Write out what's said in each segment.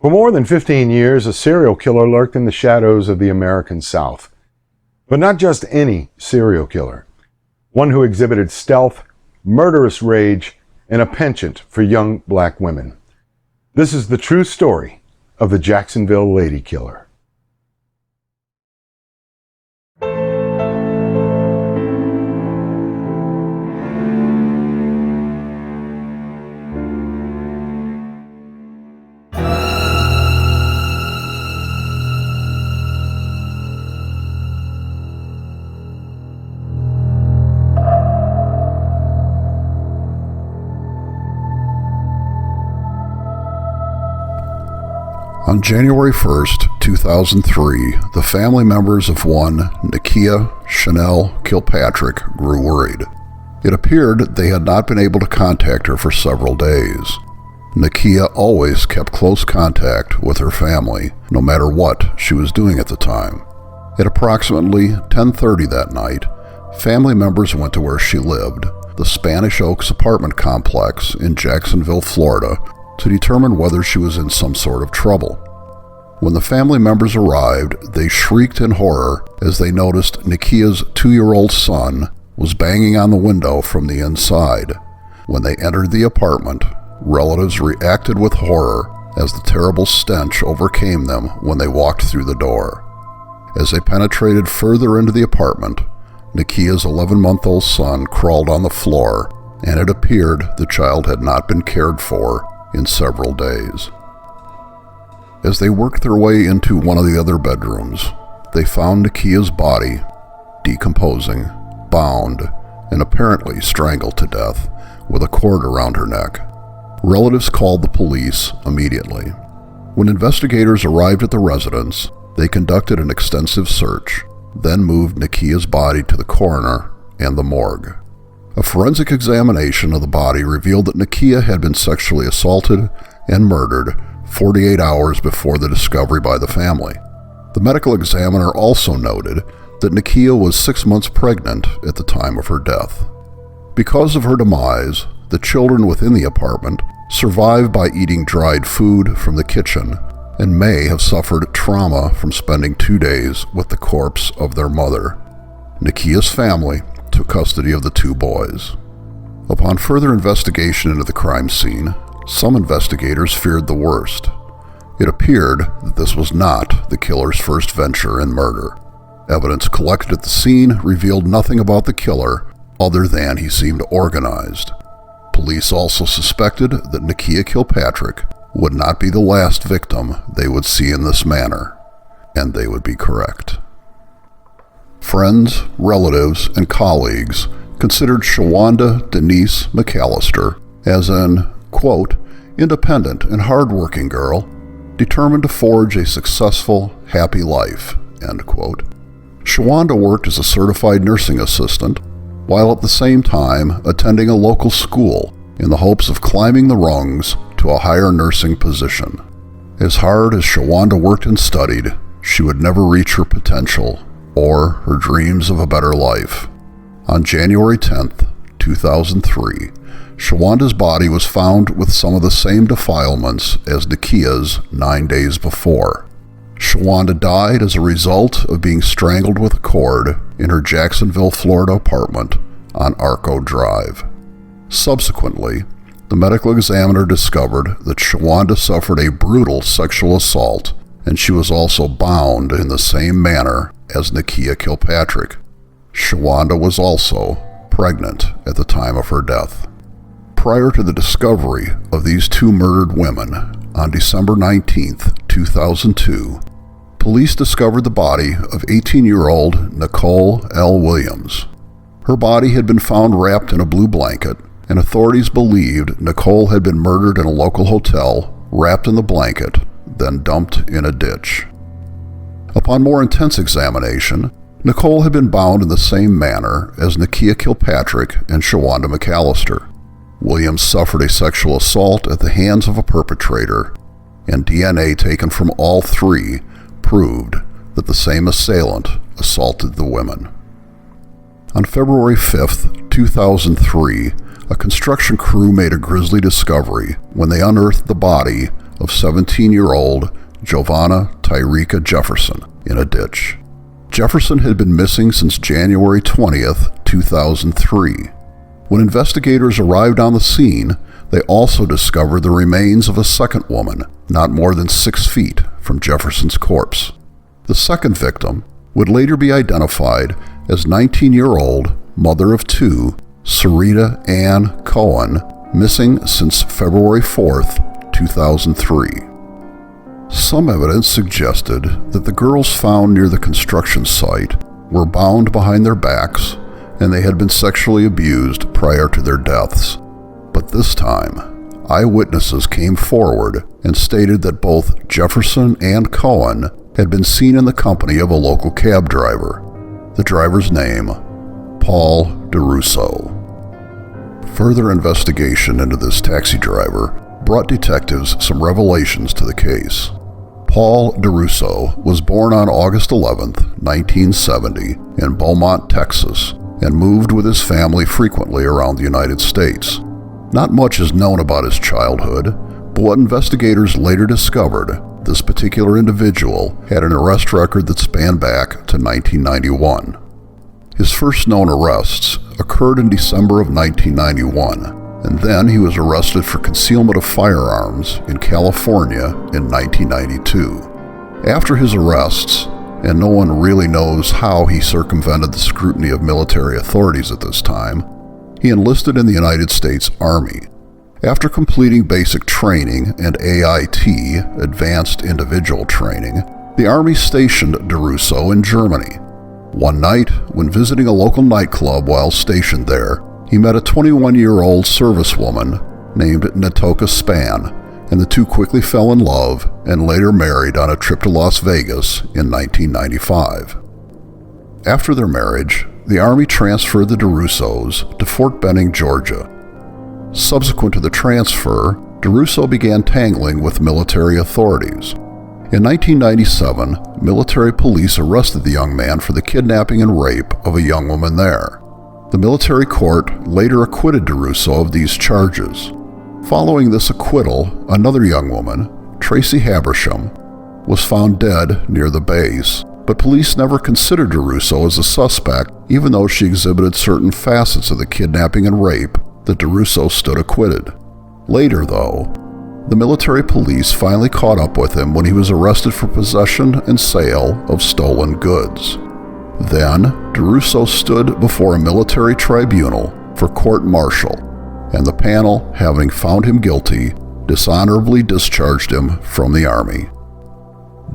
For more than 15 years, a serial killer lurked in the shadows of the American South. But not just any serial killer. One who exhibited stealth, murderous rage, and a penchant for young black women. This is the true story of the Jacksonville Ladykiller. On January 1st, 2003, the family members of one Nakia Chanel Kilpatrick grew worried. It appeared they had not been able to contact her for several days. Nakia always kept close contact with her family, no matter what she was doing at the time. At approximately 10:30 that night, family members went to where she lived, the Spanish Oaks apartment complex in Jacksonville, Florida, to determine whether she was in some sort of trouble. When the family members arrived, they shrieked in horror as they noticed Nakia's 2-year-old son was banging on the window from the inside. When they entered the apartment, relatives reacted with horror as the terrible stench overcame them when they walked through the door. As they penetrated further into the apartment, Nakia's 11-month-old son crawled on the floor, and it appeared the child had not been cared for in several days. As they worked their way into one of the other bedrooms, they found Nakia's body decomposing, bound, and apparently strangled to death with a cord around her neck. Relatives called the police immediately. When investigators arrived at the residence, they conducted an extensive search, then moved Nakia's body to the coroner and the morgue. A forensic examination of the body revealed that Nakia had been sexually assaulted and murdered 48 hours before the discovery by the family. The medical examiner also noted that Nakia was 6 months pregnant at the time of her death. Because of her demise, the children within the apartment survived by eating dried food from the kitchen and may have suffered trauma from spending 2 days with the corpse of their mother. Nakia's family took custody of the 2 boys. Upon further investigation into the crime scene, some investigators feared the worst. It appeared that this was not the killer's first venture in murder. Evidence collected at the scene revealed nothing about the killer other than he seemed organized. Police also suspected that Nakia Kilpatrick would not be the last victim they would see in this manner, and they would be correct. Friends, relatives, and colleagues considered Shawanda Denise McAllister as an, quote, independent and hardworking girl, determined to forge a successful, happy life, end quote. Shawanda worked as a certified nursing assistant, while at the same time attending a local school in the hopes of climbing the rungs to a higher nursing position. As hard as Shawanda worked and studied, she would never reach her potential or her dreams of a better life. On January 10th, 2003, Shawanda's body was found with some of the same defilements as Nakia's 9 days before. Shawanda died as a result of being strangled with a cord in her Jacksonville, Florida apartment on Arco Drive. Subsequently, the medical examiner discovered that Shawanda suffered a brutal sexual assault, and she was also bound in the same manner as Nakia Kilpatrick. Shawanda was also pregnant at the time of her death. Prior to the discovery of these 2 murdered women, on December 19th, 2002, police discovered the body of 18-year-old Nicole L. Williams. Her body had been found wrapped in a blue blanket, and authorities believed Nicole had been murdered in a local hotel, wrapped in the blanket, then dumped in a ditch. Upon more intense examination, Nicole had been bound in the same manner as Nakia Kilpatrick and Shawanda McAllister. Williams suffered a sexual assault at the hands of a perpetrator, and DNA taken from all 3 proved that the same assailant assaulted the women. On February 5th, 2003, a construction crew made a grisly discovery when they unearthed the body of 17-year-old Giovanna Tyreka Jefferson in a ditch. Jefferson had been missing since January 20th, 2003. When investigators arrived on the scene, they also discovered the remains of a second woman, not more than 6 feet from Jefferson's corpse. The second victim would later be identified as 19-year-old, mother of 2, Sarita Ann Cohen, missing since February 4th, 2003. Some evidence suggested that the girls found near the construction site were bound behind their backs and they had been sexually abused prior to their deaths. But this time, eyewitnesses came forward and stated that both Jefferson and Cohen had been seen in the company of a local cab driver. The driver's name, Paul Durousseau. Further investigation into this taxi driver brought detectives some revelations to the case. Paul Durousseau was born on August 11, 1970, in Beaumont, Texas, and moved with his family frequently around the United States. Not much is known about his childhood, but what investigators later discovered, this particular individual had an arrest record that spanned back to 1991. His first known arrests occurred in December of 1991, and then he was arrested for concealment of firearms in California in 1992. After his arrests, and no one really knows how he circumvented the scrutiny of military authorities at this time, he enlisted in the United States Army. After completing basic training and AIT, Advanced Individual Training, the Army stationed Durousseau in Germany. One night, when visiting a local nightclub while stationed there, he met a 21-year-old servicewoman named Natoka Span, and the two quickly fell in love and later married on a trip to Las Vegas in 1995. After their marriage, the Army transferred the Durousseaus to Fort Benning, Georgia. Subsequent to the transfer, Durousseau began tangling with military authorities. In 1997, military police arrested the young man for the kidnapping and rape of a young woman there. The military court later acquitted Durousseau of these charges. Following this acquittal, another young woman, Tracy Habersham, was found dead near the base, but police never considered Durousseau as a suspect, even though she exhibited certain facets of the kidnapping and rape that Durousseau stood acquitted. Later, though, the military police finally caught up with him when he was arrested for possession and sale of stolen goods. Then, Durousseau stood before a military tribunal for court-martial, and the panel, having found him guilty, dishonorably discharged him from the Army.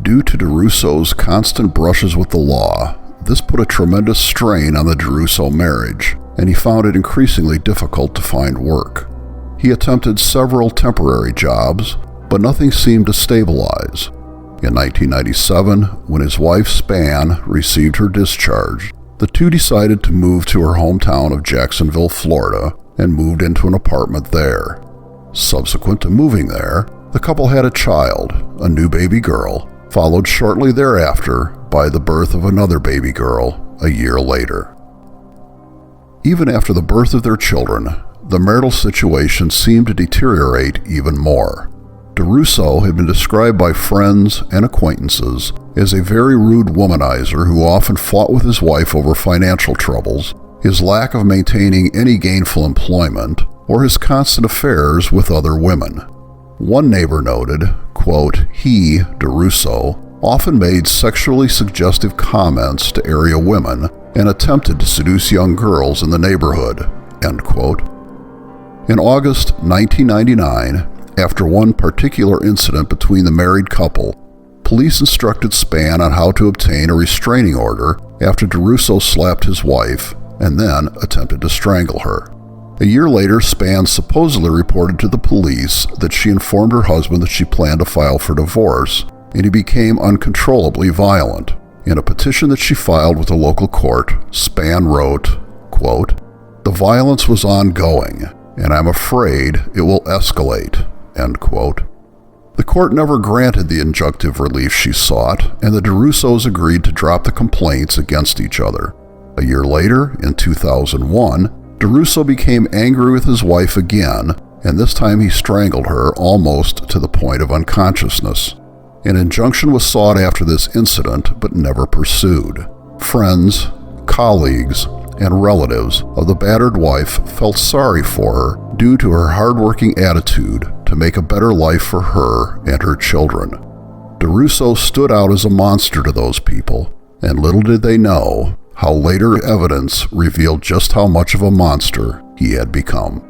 Due to Durousseau's constant brushes with the law, this put a tremendous strain on the Durousseau marriage, and he found it increasingly difficult to find work. He attempted several temporary jobs, but nothing seemed to stabilize. In 1997, when his wife Span received her discharge, the two decided to move to her hometown of Jacksonville, Florida, and moved into an apartment there. Subsequent to moving there, the couple had a child, a new baby girl, followed shortly thereafter by the birth of another baby girl a year later. Even after the birth of their children, the marital situation seemed to deteriorate even more. Durousseau had been described by friends and acquaintances as a very rude womanizer who often fought with his wife over financial troubles, his lack of maintaining any gainful employment, or his constant affairs with other women. One neighbor noted, quote, he, Durousseau, often made sexually suggestive comments to area women and attempted to seduce young girls in the neighborhood, end quote. In August 1999, after one particular incident between the married couple, police instructed Span on how to obtain a restraining order after Durousseau slapped his wife and then attempted to strangle her. A year later, Span supposedly reported to the police that she informed her husband that she planned to file for divorce, and he became uncontrollably violent. In a petition that she filed with the local court, Span wrote, quote, the violence was ongoing, and I'm afraid it will escalate, end quote. The court never granted the injunctive relief she sought, and the Durousseaus agreed to drop the complaints against each other. A year later, in 2001, Durousseau became angry with his wife again and this time he strangled her almost to the point of unconsciousness. An injunction was sought after this incident, but never pursued. Friends, colleagues, and relatives of the battered wife felt sorry for her due to her hardworking attitude to make a better life for her and her children. Durousseau stood out as a monster to those people, and little did they know how later evidence revealed just how much of a monster he had become.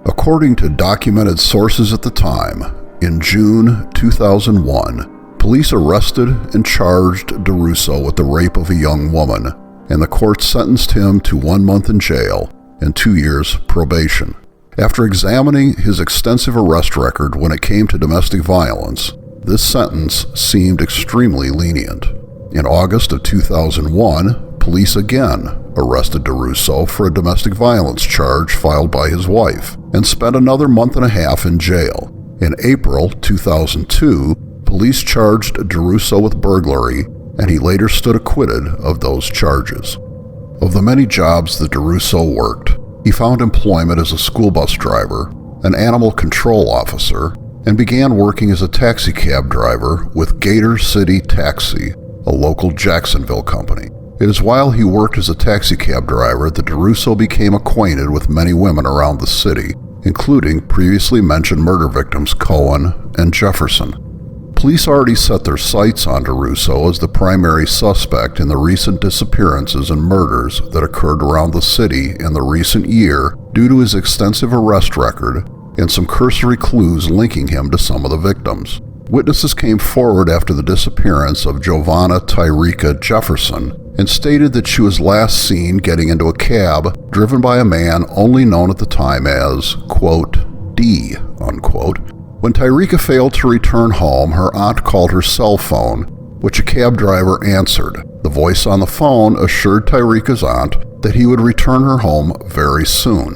According to documented sources at the time, in June 2001, police arrested and charged Durousseau with the rape of a young woman, and the court sentenced him to 1 month in jail and 2 years probation. After examining his extensive arrest record when it came to domestic violence, this sentence seemed extremely lenient. In August of 2001, police again arrested Durousseau for a domestic violence charge filed by his wife and spent another month and a half in jail. In April 2002, police charged Durousseau with burglary, and he later stood acquitted of those charges. Of the many jobs that Durousseau worked, he found employment as a school bus driver, an animal control officer, and began working as a taxi cab driver with Gator City Taxi, a local Jacksonville company. It is while he worked as a taxi cab driver that Durousseau became acquainted with many women around the city, including previously mentioned murder victims Cohen and Jefferson. Police already set their sights on Durousseau as the primary suspect in the recent disappearances and murders that occurred around the city in the recent year due to his extensive arrest record and some cursory clues linking him to some of the victims. Witnesses came forward after the disappearance of Giovanna Tyreka Jefferson and stated that she was last seen getting into a cab driven by a man only known at the time as, quote, D, unquote. When Tyreka failed to return home, her aunt called her cell phone, which a cab driver answered. The voice on the phone assured Tyreka's aunt that he would return her home very soon.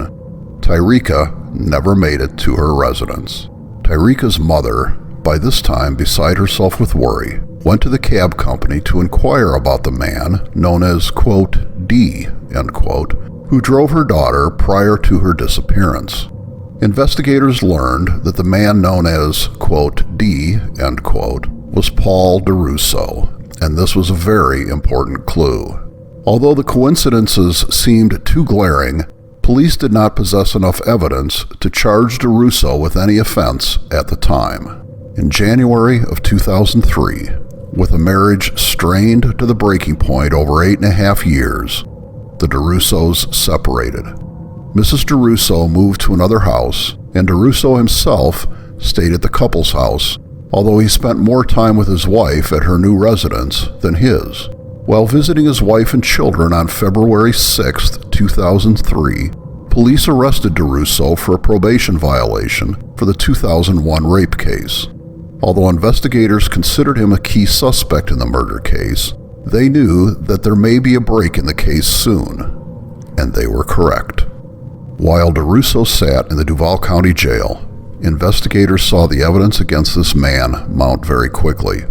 Tyreka never made it to her residence. Tyreka's mother, by this time beside herself with worry, went to the cab company to inquire about the man known as, quote, D, end quote, who drove her daughter prior to her disappearance. Investigators learned that the man known as, quote, D, end quote, was Paul Durousseau, and this was a very important clue. Although the coincidences seemed too glaring, police did not possess enough evidence to charge Durousseau with any offense at the time. In January of 2003, with a marriage strained to the breaking point over 8.5 years, the Durousseaus separated. Mrs. Durousseau moved to another house, and Durousseau himself stayed at the couple's house, although he spent more time with his wife at her new residence than his. While visiting his wife and children on February 6, 2003, police arrested Durousseau for a probation violation for the 2001 rape case. Although investigators considered him a key suspect in the murder case, they knew that there may be a break in the case soon, and they were correct. While Durousseau sat in the Duval County Jail, investigators saw the evidence against this man mount very quickly.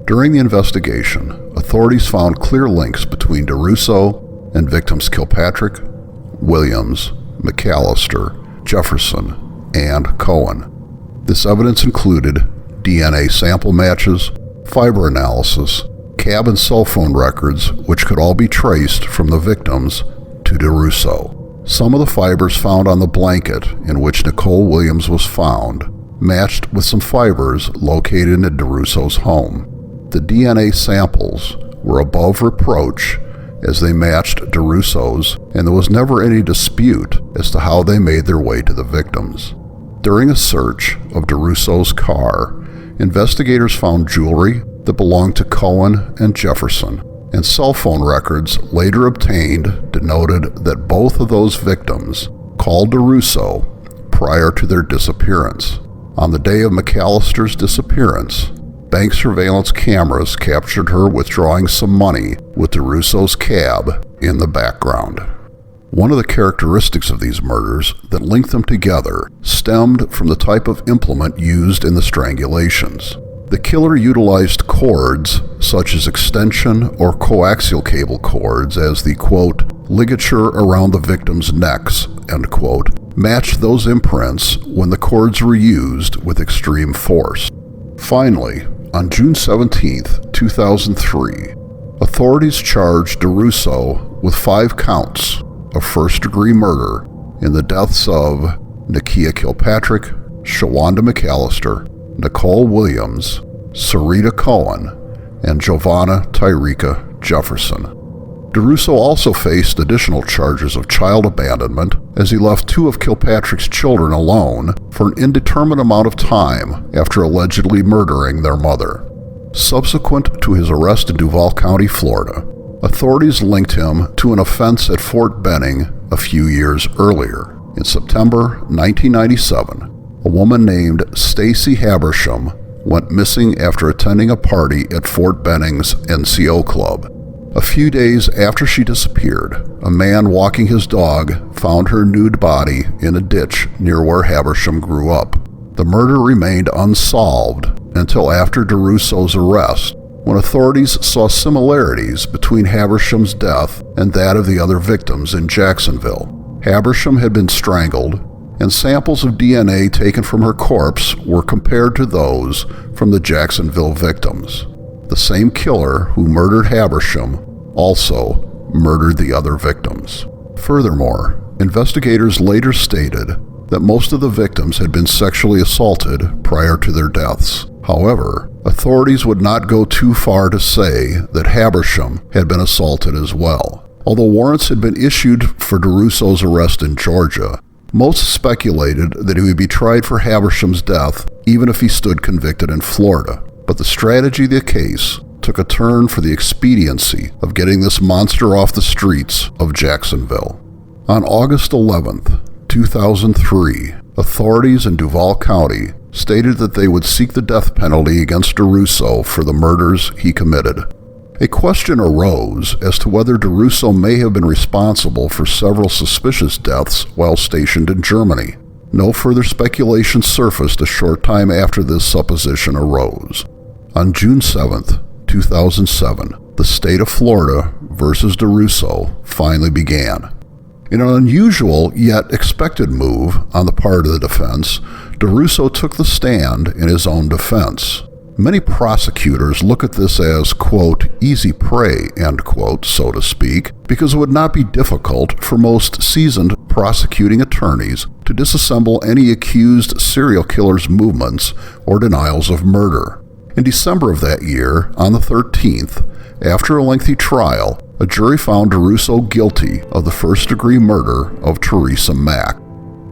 During the investigation, authorities found clear links between Durousseau and victims Kilpatrick, Williams, McAllister, Jefferson, and Cohen. This evidence included DNA sample matches, fiber analysis, cab and cell phone records, which could all be traced from the victims to Durousseau. Some of the fibers found on the blanket in which Nicole Williams was found matched with some fibers located in Durousseau's home. The DNA samples were above reproach as they matched Durousseau's, and there was never any dispute as to how they made their way to the victims. During a search of Durousseau's car, investigators found jewelry that belonged to Cohen and Jefferson, and cell phone records later obtained denoted that both of those victims called Durousseau prior to their disappearance. On the day of McAllister's disappearance, bank surveillance cameras captured her withdrawing some money with Durousseau's cab in the background. One of the characteristics of these murders that linked them together stemmed from the type of implement used in the strangulations. The killer utilized cords such as extension or coaxial cable cords as the, quote, ligature around the victims' necks, end quote, matched those imprints when the cords were used with extreme force. Finally, on June 17, 2003, authorities charged Durousseau with 5 counts of first-degree murder in the deaths of Nakia Kilpatrick, Shawanda McAllister, Nicole Williams, Sarita Cohen, and Giovanna Tyreka Jefferson. Durousseau also faced additional charges of child abandonment as he left 2 of Kilpatrick's children alone for an indeterminate amount of time after allegedly murdering their mother. Subsequent to his arrest in Duval County, Florida, authorities linked him to an offense at Fort Benning a few years earlier. In September 1997, a woman named Stacy Habersham went missing after attending a party at Fort Benning's NCO club. A few days after she disappeared, a man walking his dog found her nude body in a ditch near where Habersham grew up. The murder remained unsolved until after Durousseau's arrest, when authorities saw similarities between Habersham's death and that of the other victims in Jacksonville. Habersham had been strangled, and samples of DNA taken from her corpse were compared to those from the Jacksonville victims. The same killer who murdered Habersham also murdered the other victims. Furthermore, investigators later stated that most of the victims had been sexually assaulted prior to their deaths. However, authorities would not go too far to say that Habersham had been assaulted as well. Although warrants had been issued for Durousseau's arrest in Georgia, most speculated that he would be tried for Habersham's death even if he stood convicted in Florida. But the strategy of the case took a turn for the expediency of getting this monster off the streets of Jacksonville. On August 11, 2003, authorities in Duval County stated that they would seek the death penalty against Durousseau for the murders he committed. A question arose as to whether Durousseau may have been responsible for several suspicious deaths while stationed in Germany. No further speculation surfaced a short time after this supposition arose. On June 7, 2007, the state of Florida versus Durousseau finally began. In an unusual yet expected move on the part of the defense, Durousseau took the stand in his own defense. Many prosecutors look at this as, quote, easy prey, end quote, so to speak, because it would not be difficult for most seasoned prosecuting attorneys to disassemble any accused serial killer's movements or denials of murder. In December of that year, on the 13th, after a lengthy trial, a jury found Durousseau guilty of the first-degree murder of Teresa Mack.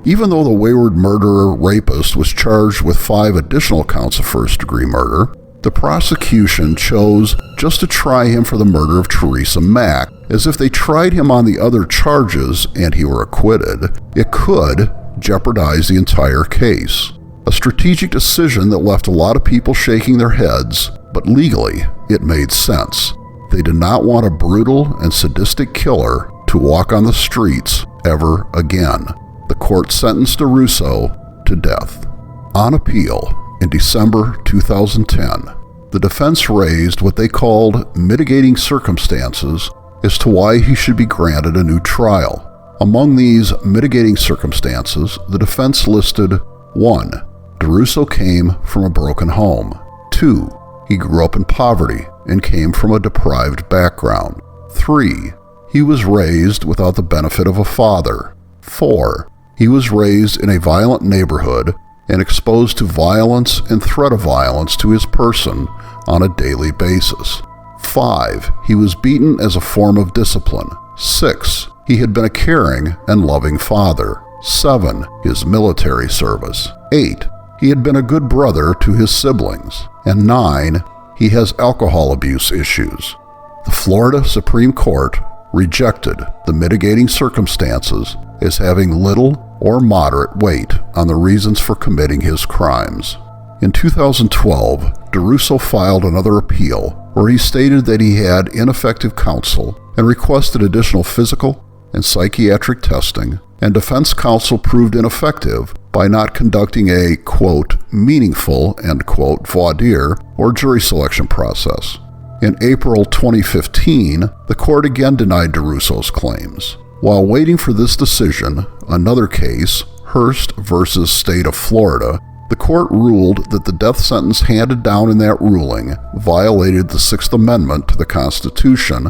Even though the wayward murderer-rapist was charged with 5 additional counts of first-degree murder, the prosecution chose just to try him for the murder of Teresa Mack, as if they tried him on the other charges and he were acquitted, it could jeopardize the entire case. A strategic decision that left a lot of people shaking their heads, but legally, it made sense. They did not want a brutal and sadistic killer to walk on the streets ever again. The court sentenced Durousseau to death. On appeal, in December 2010, the defense raised what they called mitigating circumstances as to why he should be granted a new trial. Among these mitigating circumstances, the defense listed 1. Durousseau came from a broken home. 2. He grew up in poverty and came from a deprived background. 3. He was raised without the benefit of a father. 4. He was raised in a violent neighborhood and exposed to violence and threat of violence to his person on a daily basis. 5. He was beaten as a form of discipline. 6. He had been a caring and loving father. 7. His military service. 8. He had been a good brother to his siblings. And 9. He has alcohol abuse issues. The Florida Supreme Court rejected the mitigating circumstances as having little or moderate weight on the reasons for committing his crimes. In 2012, Durousseau filed another appeal where he stated that he had ineffective counsel and requested additional physical and psychiatric testing, and defense counsel proved ineffective by not conducting a, quote, meaningful, end quote, voir dire or jury selection process. In April 2015, the court again denied Durousseau's claims. While waiting for this decision, another case, Hurst versus State of Florida, the court ruled that the death sentence handed down in that ruling violated the Sixth Amendment to the Constitution,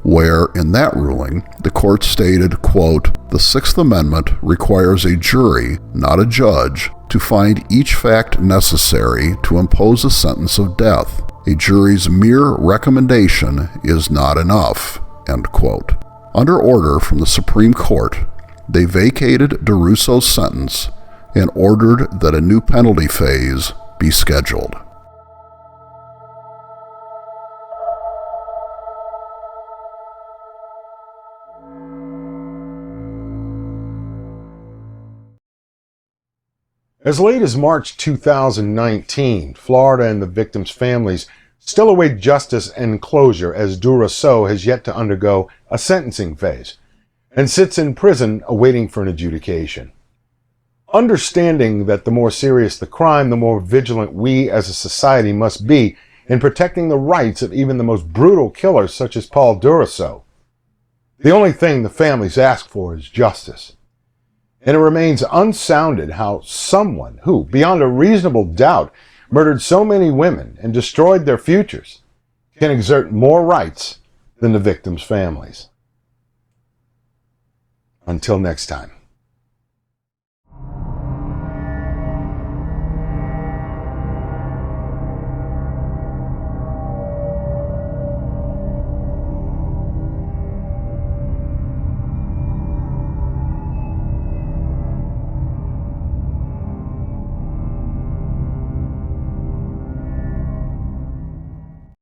where, in that ruling, the court stated, quote, "The Sixth Amendment requires a jury, not a judge, to find each fact necessary to impose a sentence of death. A jury's mere recommendation is not enough," end quote. Under order from the Supreme Court, they vacated Durousseau's sentence and ordered that a new penalty phase be scheduled. As late as March 2019, Florida and the victims' families still await justice and closure as Durousseau has yet to undergo a sentencing phase and sits in prison awaiting for an adjudication. Understanding that the more serious the crime, the more vigilant we as a society must be in protecting the rights of even the most brutal killers such as Paul Durousseau. The only thing the families ask for is justice. And it remains unsounded how someone who, beyond a reasonable doubt, murdered so many women and destroyed their futures can exert more rights than the victims' families. Until next time.